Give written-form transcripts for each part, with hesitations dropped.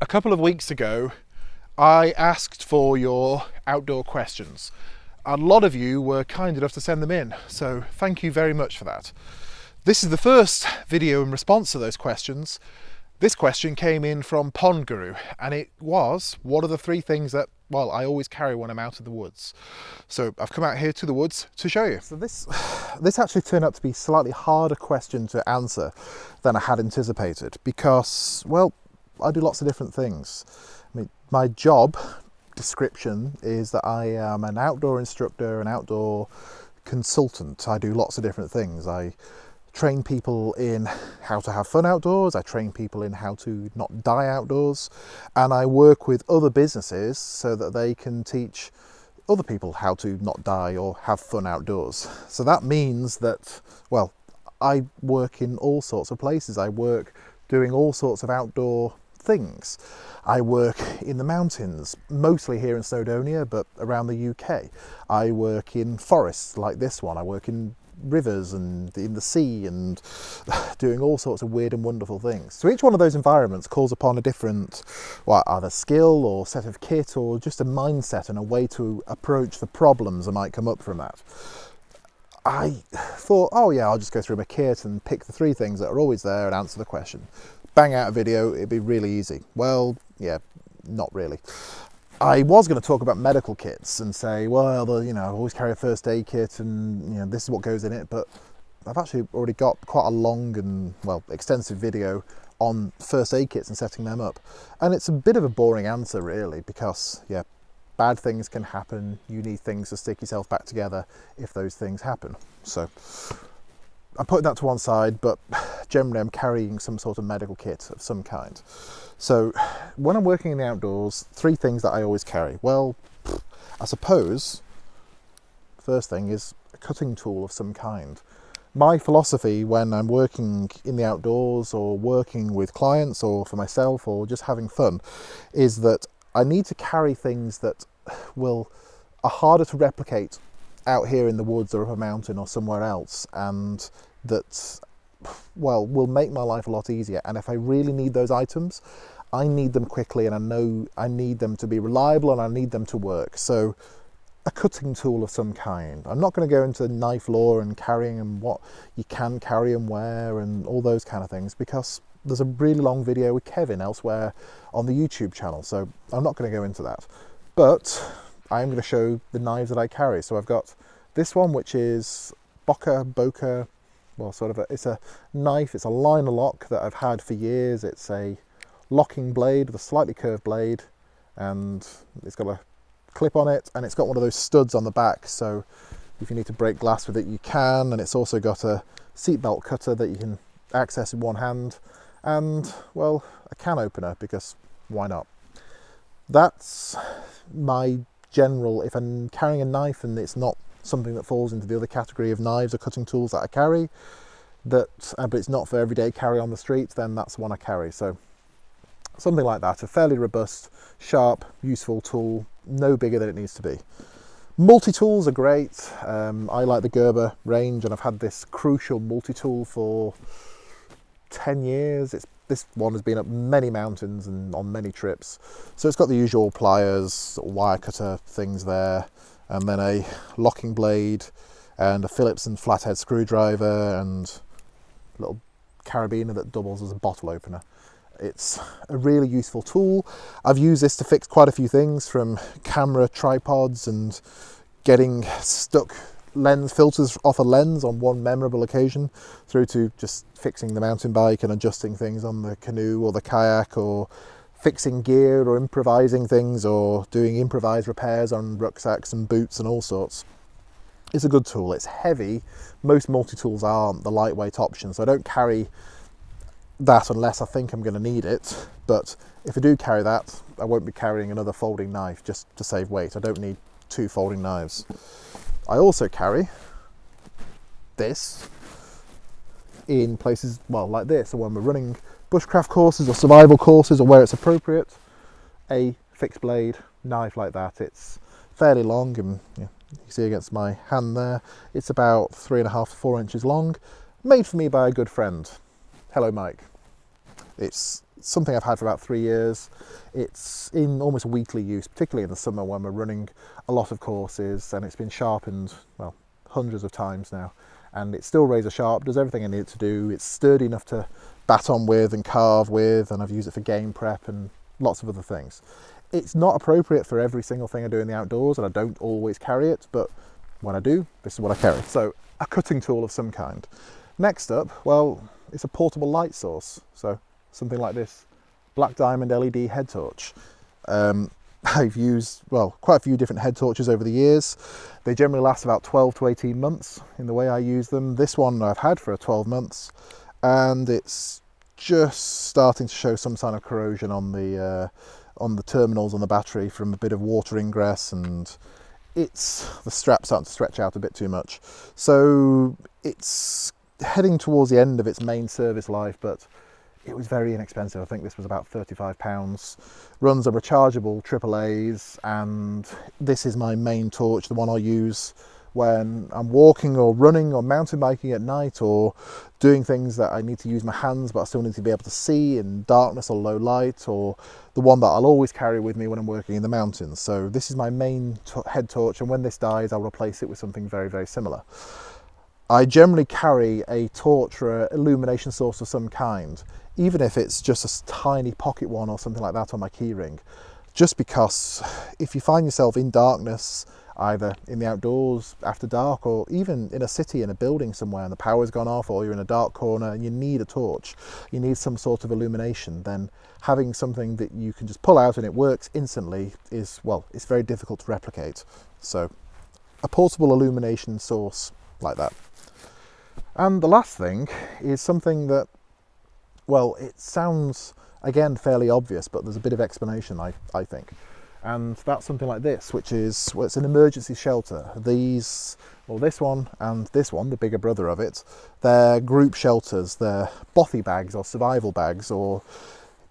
A couple of weeks ago, I asked for your outdoor questions. A lot of you were kind enough to send them in, so thank you very much for that. This is the first video in response to those questions. This question came in from Pond Guru, and it was, what are the three things that, well, I always carry when I'm out of the woods? So I've come out here to the woods to show you. So this actually turned out to be a slightly harder question to answer than I had anticipated because, well, I do lots of different things. I mean, my job description is that I am an outdoor instructor, an outdoor consultant. I do lots of different things. I train people in how to have fun outdoors, I train people in how to not die outdoors, and I work with other businesses so that they can teach other people how to not die or have fun outdoors. So that means that, well, I work in all sorts of places. I work doing all sorts of outdoor things. I work in the mountains, mostly here in Snowdonia, but around the UK. I work in forests like this one. I work in rivers and in the sea and doing all sorts of weird and wonderful things. So each one of those environments calls upon a different, well, either skill or set of kit or just a mindset and a way to approach the problems that might come up from that. I thought, oh yeah, I'll just go through my kit and pick the three things that are always there and answer the question. Bang out a video, it'd be really easy. Well, yeah, not really. I was going to talk about medical kits and say, well, I always carry a first aid kit and, this is what goes in it, but I've actually already got quite a long and, well, extensive video on first aid kits and setting them up. And it's a bit of a boring answer, really, because, yeah, bad things can happen. You need things to stick yourself back together if those things happen. So I put that to one side, but generally I'm carrying some sort of medical kit of some kind. So when I'm working in the outdoors, three things that I always carry. Well, I suppose first thing is a cutting tool of some kind. My philosophy when I'm working in the outdoors or working with clients or for myself or just having fun is that I need to carry things that are harder to replicate out here in the woods or up a mountain or somewhere else, and that, well, will make my life a lot easier. And if I really need those items, I need them quickly, and I know I need them to be reliable and I need them to work. So a cutting tool of some kind. I'm not going to go into knife lore and carrying and what you can carry and where and all those kind of things, because there's a really long video with Kevin elsewhere on the YouTube channel, so I'm not going to go into that. But I'm going to show the knives that I carry. So I've got this one, which is Boka, well, it's a knife, it's a liner lock that I've had for years. It's a locking blade with a slightly curved blade, and it's got a clip on it, and it's got one of those studs on the back, so if you need to break glass with it, you can. And it's also got a seatbelt cutter that you can access in one hand, and, well, a can opener, because why not? That's my general, if I'm carrying a knife and it's not something that falls into the other category of knives or cutting tools that I carry, but it's not for everyday carry on the street, then that's the one I carry. So something like that, a fairly robust, sharp, useful tool, no bigger than it needs to be. Multi-tools are great. I like the Gerber range, and I've had this crucial multi-tool for 10 years. This one has been up many mountains and on many trips. So it's got the usual pliers, wire cutter things there, and then a locking blade and a Phillips and flathead screwdriver and a little carabiner that doubles as a bottle opener. It's a really useful tool. I've used this to fix quite a few things, from camera tripods and getting stuck lens filters off a lens on one memorable occasion, through to just fixing the mountain bike and adjusting things on the canoe or the kayak, or fixing gear or improvising things, or doing improvised repairs on rucksacks and boots and all sorts. It's a good tool. It's heavy. Most multi-tools aren't the lightweight option, so I don't carry that unless I think I'm going to need it. But if I do carry that, I won't be carrying another folding knife just to save weight. I don't need two folding knives. I also carry this in places, well, like this, or when we're running bushcraft courses or survival courses, or where it's appropriate, a fixed blade knife like that. It's fairly long, and you can see against my hand there, it's about 3.5 to 4 inches long, made for me by a good friend. Hello, Mike. It's something I've had for about 3 years. It's in almost weekly use, particularly in the summer when we're running a lot of courses, and it's been sharpened, well, hundreds of times now, and it's still razor sharp, does everything I need it to do. It's sturdy enough to bat on with and carve with, and I've used it for game prep and lots of other things. It's not appropriate for every single thing I do in the outdoors, and I don't always carry it, but when I do, this is what I carry. So a cutting tool of some kind. Next up, well, it's a portable light source. So something like this black diamond LED head torch. I've used, well, quite a few different head torches over the years. They generally last about 12 to 18 months in the way I use them. This one I've had for 12 months, and it's just starting to show some sign of corrosion on the terminals on the battery from a bit of water ingress, and the strap's starting to stretch out a bit too much. So it's heading towards the end of its main service life, but it was very inexpensive. I think this was about £35. Runs a rechargeable AAAs, and this is my main torch, the one I'll use when I'm walking or running or mountain biking at night, or doing things that I need to use my hands but I still need to be able to see in darkness or low light, or the one that I'll always carry with me when I'm working in the mountains. So this is my main head torch, and when this dies I'll replace it with something very, very similar. I generally carry a torch or an illumination source of some kind, even if it's just a tiny pocket one or something like that on my keyring, just because if you find yourself in darkness, either in the outdoors after dark, or even in a city, in a building somewhere, and the power's gone off, or you're in a dark corner and you need a torch, you need some sort of illumination, then having something that you can just pull out and it works instantly is, well, it's very difficult to replicate. So a portable illumination source like that. And the last thing is something that, well, it sounds again fairly obvious, but there's a bit of explanation, I think. And that's something like this, which is, well, it's an emergency shelter. These, well, this one and this one, the bigger brother of it, they're group shelters. They're bothy bags or survival bags, or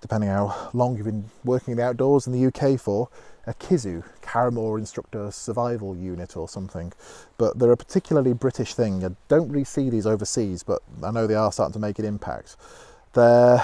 depending how long you've been working in the outdoors in the UK for, a KISU, Caramore Instructor Survival Unit or something. But they're a particularly British thing. I don't really see these overseas, but I know they are starting to make an impact. They're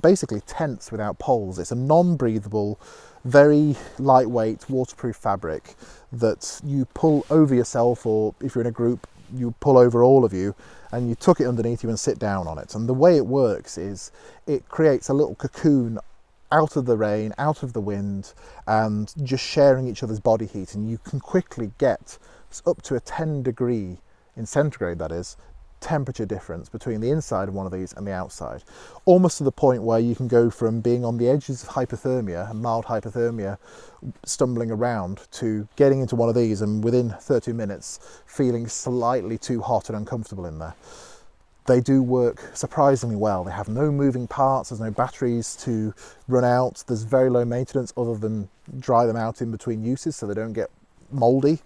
basically tents without poles. It's a non-breathable, very lightweight, waterproof fabric that you pull over yourself, or if you're in a group, you pull over all of you, and you tuck it underneath you and sit down on it. And the way it works is it creates a little cocoon out of the rain, out of the wind, and just sharing each other's body heat. And you can quickly get up to a 10 degree, in centigrade that is, temperature difference between the inside of one of these and the outside, almost to the point where you can go from being on the edges of hypothermia, mild hypothermia, stumbling around, to getting into one of these and within 30 minutes feeling slightly too hot and uncomfortable in there. They do work surprisingly well. They have no moving parts, there's no batteries to run out, there's very low maintenance other than dry them out in between uses so they don't get mouldy.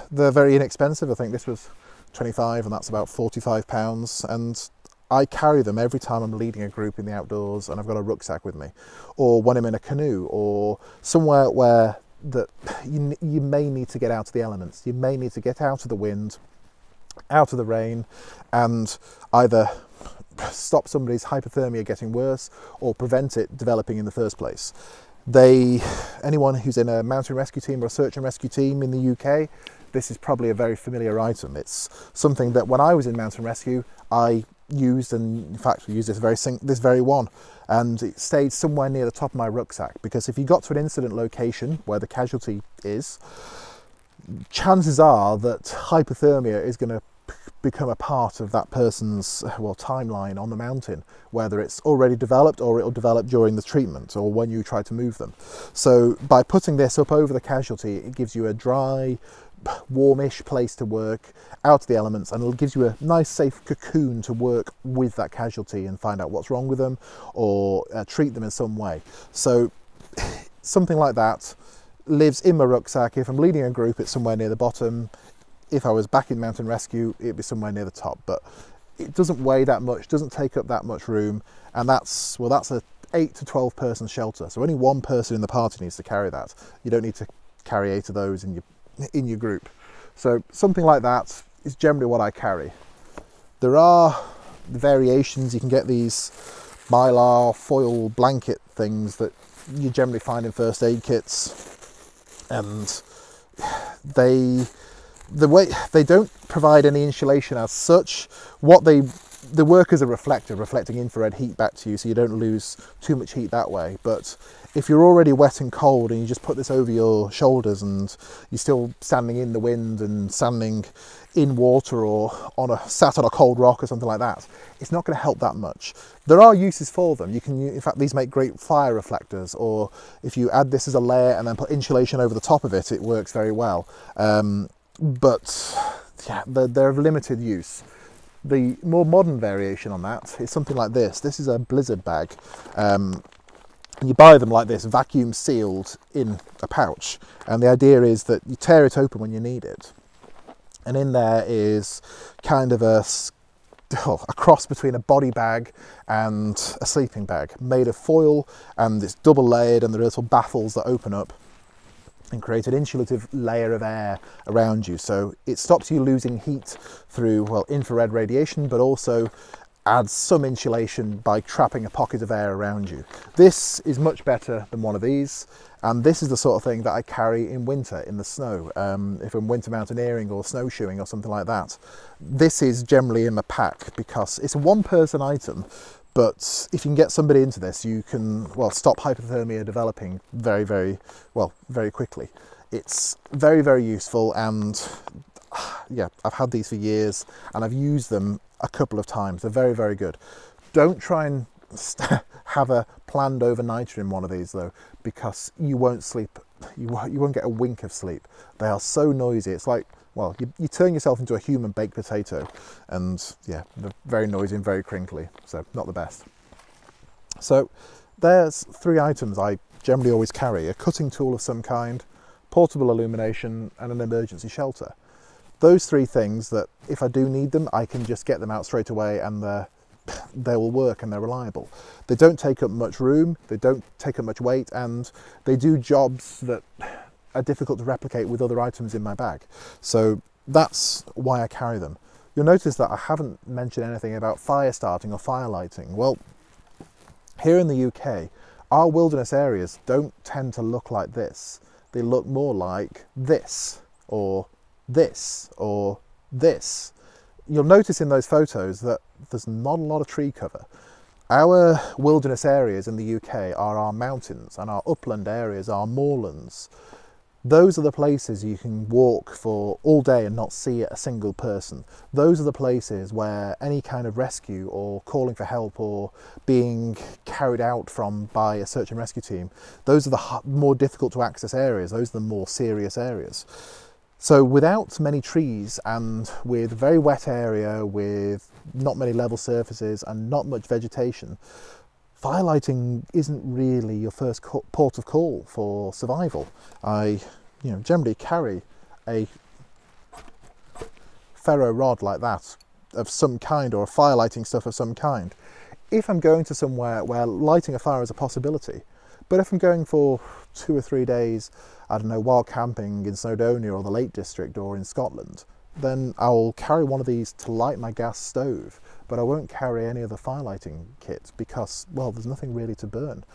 They're very inexpensive. I think this was 25 and that's about £45, and I carry them every time I'm leading a group in the outdoors and I've got a rucksack with me, or when I'm in a canoe, or somewhere where that you may need to get out of the elements. You may need to get out of the wind, out of the rain, and either stop somebody's hypothermia getting worse or prevent it developing in the first place. Anyone who's in a mountain rescue team or a search and rescue team in the UK, this is probably a very familiar item. It's something that when I was in mountain rescue, I used, and in fact we used this very one, and it stayed somewhere near the top of my rucksack, because if you got to an incident location where the casualty is, chances are that hypothermia is going to become a part of that person's, well, timeline on the mountain, whether it's already developed or it'll develop during the treatment or when you try to move them. So by putting this up over the casualty, it gives you a dry, warmish place to work, out of the elements, and it gives you a nice safe cocoon to work with that casualty and find out what's wrong with them, or treat them in some way. So something like that lives in my rucksack. If I'm leading a group, it's somewhere near the bottom. If I was back in mountain rescue, it'd be somewhere near the top, but it doesn't weigh that much, doesn't take up that much room, and that's a 8 to 12 person shelter. So only one person in the party needs to carry that. You don't need to carry 8 of those in your group. So something like that is generally what I carry. There are variations. You can get these mylar foil blanket things that you generally find in first aid kits, and they don't provide any insulation as such. What they work as a reflector, reflecting infrared heat back to you, so you don't lose too much heat that way. But if you're already wet and cold and you just put this over your shoulders and you're still standing in the wind and standing in water or sat on a cold rock or something like that, it's not going to help that much. There are uses for them. In fact, these make great fire reflectors, or if you add this as a layer and then put insulation over the top of it, it works very well. But yeah, they're of limited use. The more modern variation on that is something like this. This is a blizzard bag. And you buy them like this, vacuum sealed in a pouch. And the idea is that you tear it open when you need it. And in there is kind of a cross between a body bag and a sleeping bag, made of foil, and it's double layered, and there are little baffles that open up and create an insulative layer of air around you. So it stops you losing heat through, well, infrared radiation, but also adds some insulation by trapping a pocket of air around you. This is much better than one of these, and this is the sort of thing that I carry in winter in the snow. If I'm winter mountaineering or snowshoeing or something like that, this is generally in my pack because it's a one-person item. But if you can get somebody into this, you can, well, stop hypothermia developing very, very, well, very quickly. It's very, very useful, and yeah, I've had these for years and I've used them a couple of times. They're very, very good. Don't try and have a planned overnighter in one of these though, because you won't sleep. You won't get a wink of sleep. They are so noisy. It's like, well, you turn yourself into a human baked potato, and yeah, they're very noisy and very crinkly, so not the best. So there's 3 items I generally always carry: a cutting tool of some kind, portable illumination, and an emergency shelter. Those 3 things that if I do need them, I can just get them out straight away, and they will work and they're reliable. They don't take up much room, they don't take up much weight, and they do jobs that are difficult to replicate with other items in my bag. So that's why I carry them. You'll notice that I haven't mentioned anything about fire starting or fire lighting. Well, here in the UK, our wilderness areas don't tend to look like this. They look more like this, or this, or this. You'll notice in those photos that there's not a lot of tree cover. Our wilderness areas in the UK are our mountains, and our upland areas are moorlands. Those are the places you can walk for all day and not see a single person. Those are the places where any kind of rescue or calling for help or being carried out from by a search and rescue team, those are the more difficult to access areas. Those are the more serious areas. So without many trees and with a very wet area with not many level surfaces and not much vegetation, firelighting isn't really your first port of call for survival. I generally carry a ferro rod like that of some kind, or a firelighting stuff of some kind, if I'm going to somewhere where lighting a fire is a possibility. But if I'm going for 2 or 3 days, I don't know, wild camping in Snowdonia or the Lake District or in Scotland, then I'll carry one of these to light my gas stove, but I won't carry any other firelighting kit because, well, there's nothing really to burn.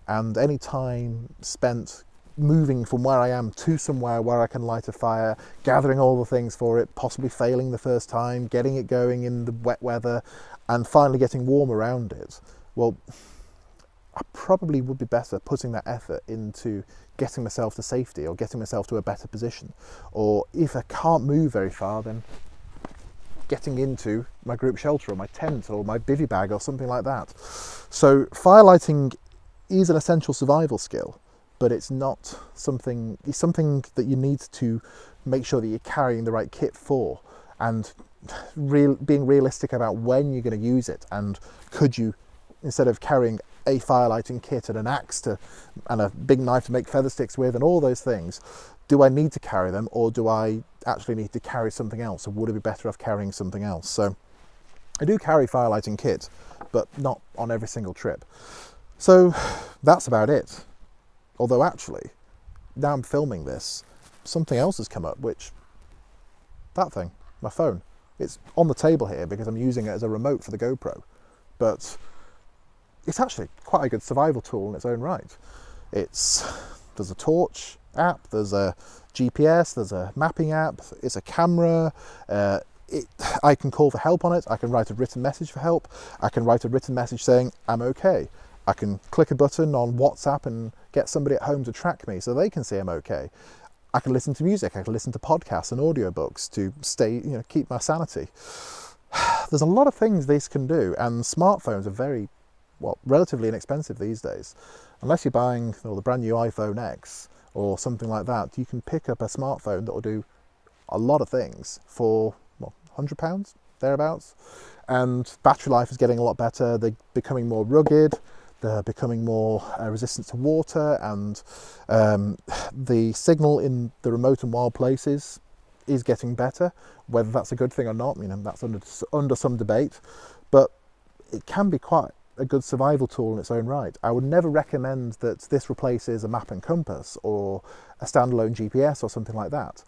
And any time spent moving from where I am to somewhere where I can light a fire, gathering all the things for it, possibly failing the first time, getting it going in the wet weather, and finally getting warm around it, well, I probably would be better putting that effort into getting myself to safety or getting myself to a better position. Or if I can't move very far, then getting into my group shelter or my tent or my bivvy bag or something like that. So firelighting is an essential survival skill, but it's not something, it's something that you need to make sure that you're carrying the right kit for, and being realistic about when you're going to use it, and could you, instead of carrying a firelighting kit and an axe and a big knife to make feather sticks with and all those things, do I need to carry them, or do I actually need to carry something else, or would it be better off carrying something else? So I do carry firelighting kit, but not on every single trip. So that's about it. Although actually, now I'm filming this, something else has come up, which, that thing, my phone. It's on the table here because I'm using it as a remote for the GoPro. But it's actually quite a good survival tool in its own right. There's a torch app, there's a GPS, there's a mapping app, it's a camera. I can call for help on it. I can write a written message for help. I can write a written message saying I'm okay. I can click a button on WhatsApp and get somebody at home to track me so they can see I'm okay. I can listen to music. I can listen to podcasts and audiobooks to stay, keep my sanity. There's a lot of things this can do, and smartphones are relatively inexpensive these days. Unless you're buying the brand new iPhone X or something like that, you can pick up a smartphone that will do a lot of things for £100 thereabouts. And battery life is getting a lot better. They're becoming more rugged. They're becoming more resistant to water, and the signal in the remote and wild places is getting better. Whether that's a good thing or not, that's under some debate, but it can be quite a good survival tool in its own right. I would never recommend that this replaces a map and compass or a standalone GPS or something like that,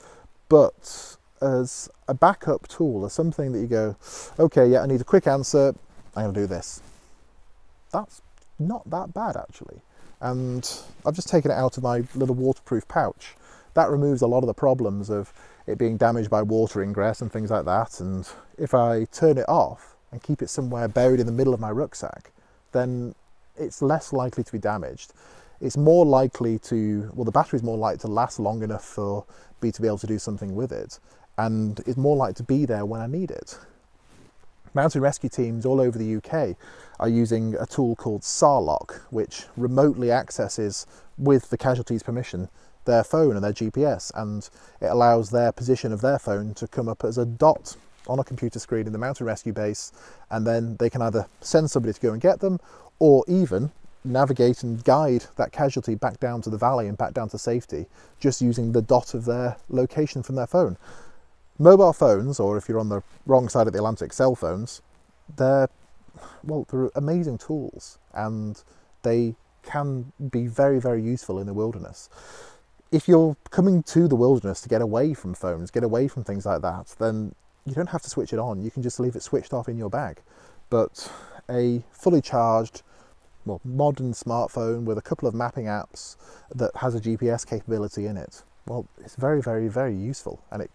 but as a backup tool, as something that you go, okay, yeah, I need a quick answer, I'm going to do this. That's not that bad actually. And I've just taken it out of my little waterproof pouch. That removes a lot of the problems of it being damaged by water ingress and things like that. And if I turn it off and keep it somewhere buried in the middle of my rucksack, then it's less likely to be damaged. It's more likely to, the battery's more likely to last long enough for me to be able to do something with it, and it's more likely to be there when I need it. Mountain rescue teams all over the UK are using a tool called SARlock, which remotely accesses, with the casualty's permission, their phone and their GPS, and it allows their position of their phone to come up as a dot on a computer screen in the mountain rescue base, and then they can either send somebody to go and get them, or even navigate and guide that casualty back down to the valley and back down to safety, just using the dot of their location from their phone. Mobile phones, or if you're on the wrong side of the Atlantic, cell phones, they're amazing tools, and they can be very, very useful in the wilderness. If you're coming to the wilderness to get away from phones, get away from things like that, then you don't have to switch it on. You can just leave it switched off in your bag. But a fully charged, modern smartphone with a couple of mapping apps that has a GPS capability in it, it's very, very, very useful, and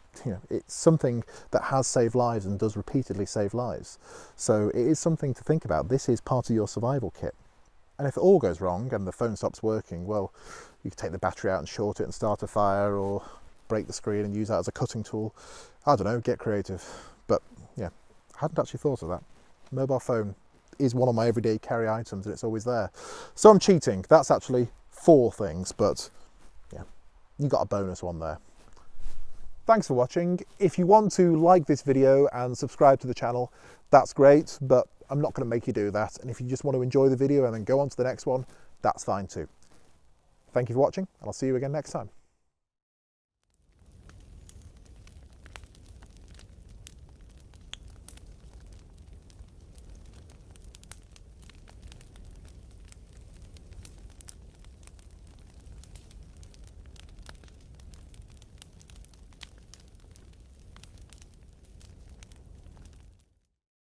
it's something that has saved lives and does repeatedly save lives. So it is something to think about. This is part of your survival kit. And if it all goes wrong and the phone stops working, you can take the battery out and short it and start a fire, or break the screen and use that as a cutting tool. I don't know, get creative. But yeah, I hadn't actually thought of that. Mobile phone is one of my everyday carry items, and it's always there. So I'm cheating. That's actually 4 things, but yeah, you got a bonus one there. Thanks for watching. If you want to like this video and subscribe to the channel, that's great, but I'm not going to make you do that. And if you just want to enjoy the video and then go on to the next one, that's fine too. Thank you for watching, and I'll see you again next time.